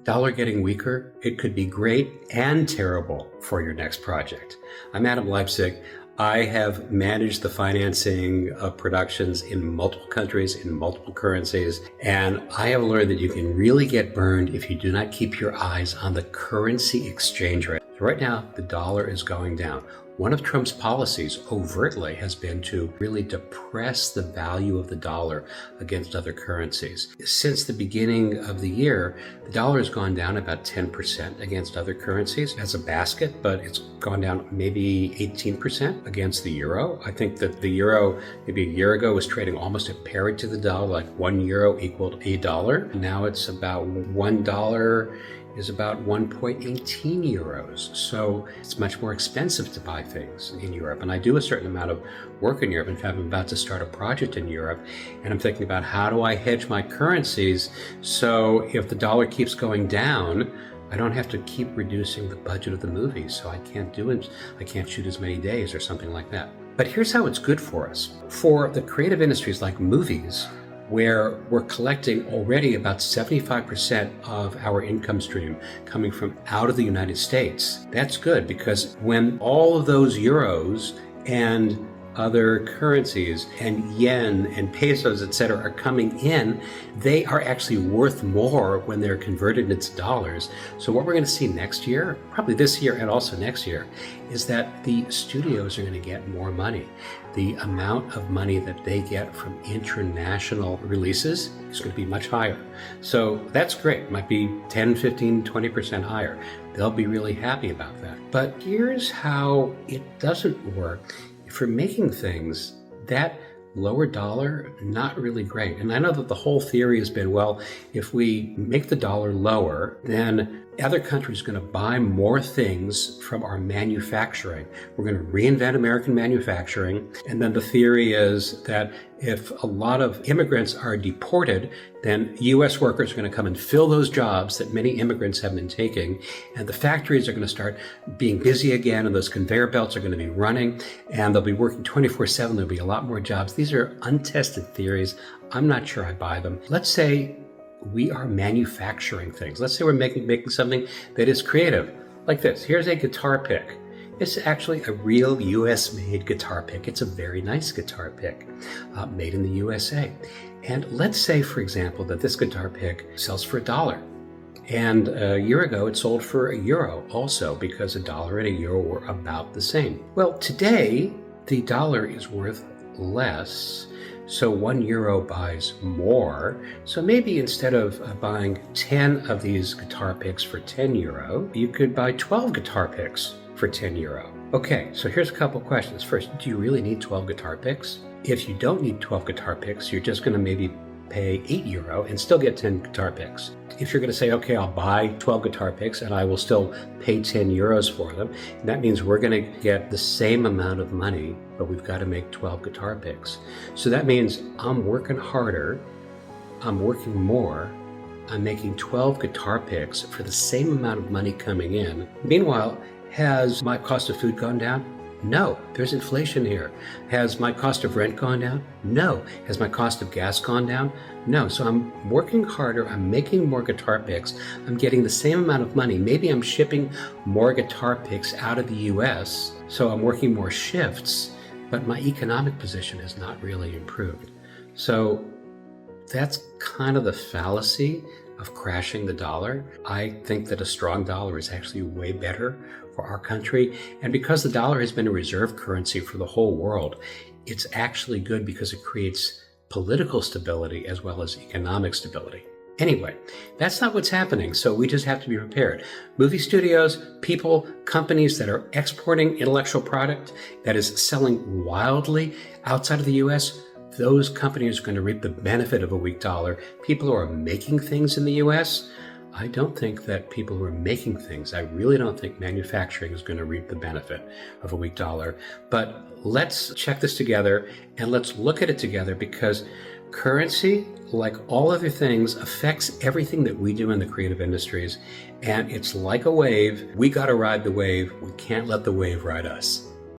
dollar getting weaker, it could be great and terrible for your next project. I'm Adam Leipzig. I have managed the financing of productions in multiple countries, in multiple currencies, and I have learned that you can really get burned if you do not keep your eyes on the currency exchange rate. So right now, the dollar is going down. One of Trump's policies overtly has been to really depress the value of the dollar against other currencies. Since the beginning of the year, the dollar has gone down about 10% against other currencies as a basket, but it's gone down maybe 18% against the euro. I think that the euro maybe a year ago was trading almost at parity to the dollar, like 1 euro equaled a dollar. Now it's about $1 is about 1.18 euros. So it's much more expensive to buy things in Europe. And I do a certain amount of work in Europe. In fact, I'm about to start a project in Europe, and I'm thinking about how do I hedge my currencies so if the dollar keeps going down, I don't have to keep reducing the budget of the movie, so I can't shoot as many days or something like that. But here's how it's good for us. For the creative industries like movies, where we're collecting already about 75% of our income stream coming from out of the United States. That's good because when all of those euros and other currencies and yen and pesos, etc., are coming in, they are actually worth more when they're converted into dollars. So what we're going to see next year, probably this year and also next year, is that the studios are going to get more money. The amount of money that they get from international releases is going to be much higher. So that's great. It might be 10, 15, 20% higher. They'll be really happy about that. But here's how it doesn't work. If you're making things, that lower dollar, not really great. And I know that the whole theory has been, well, if we make the dollar lower, then other countries are going to buy more things from our manufacturing. We're going to reinvent American manufacturing. And then the theory is that if a lot of immigrants are deported, then U.S. workers are going to come and fill those jobs that many immigrants have been taking. And the factories are going to start being busy again, and those conveyor belts are going to be running, and they'll be working 24/7. There'll be a lot more jobs. These are untested theories. I'm not sure I buy them. Let's say we are manufacturing things. Let's say we're making something that is creative, like this. Here's a guitar pick. It's actually a real US-made guitar pick. It's a very nice guitar pick, made in the USA. And let's say, for example, that this guitar pick sells for $1. And a year ago, it sold for €1 also, because $1 and €1 were about the same. Well, today, the dollar is worth less. So €1 buys more. So maybe instead of buying 10 of these guitar picks for €10, you could buy 12 guitar picks for €10. Okay, so here's a couple questions. First, do you really need 12 guitar picks? If you don't need 12 guitar picks, you're just going to maybe pay €8 and still get 10 guitar picks. If you're going to say, okay, I'll buy 12 guitar picks and I will still pay €10 for them, that means we're going to get the same amount of money, but we've got to make 12 guitar picks. So that means I'm working harder, I'm working more, I'm making 12 guitar picks for the same amount of money coming in. Meanwhile, has my cost of food gone down? No, there's inflation here. Has my cost of rent gone down? No. Has my cost of gas gone down? No. So I'm working harder, I'm making more guitar picks, I'm getting the same amount of money. Maybe I'm shipping more guitar picks out of the US, so I'm working more shifts, but my economic position has not really improved. So that's kind of the fallacy of crashing the dollar. I think that a strong dollar is actually way better for our country. And because the dollar has been a reserve currency for the whole world, it's actually good because it creates political stability as well as economic stability. Anyway, that's not what's happening, so we just have to be prepared. Movie studios, people, companies that are exporting intellectual product that is selling wildly outside of the US, those companies are going to reap the benefit of a weak dollar. People who are making things in the US, I don't think that people who are making things, I really don't think manufacturing is going to reap the benefit of a weak dollar. But let's check this together and let's look at it together, because currency, like all other things, affects everything that we do in the creative industries. And it's like a wave. We got to ride the wave. We can't let the wave ride us.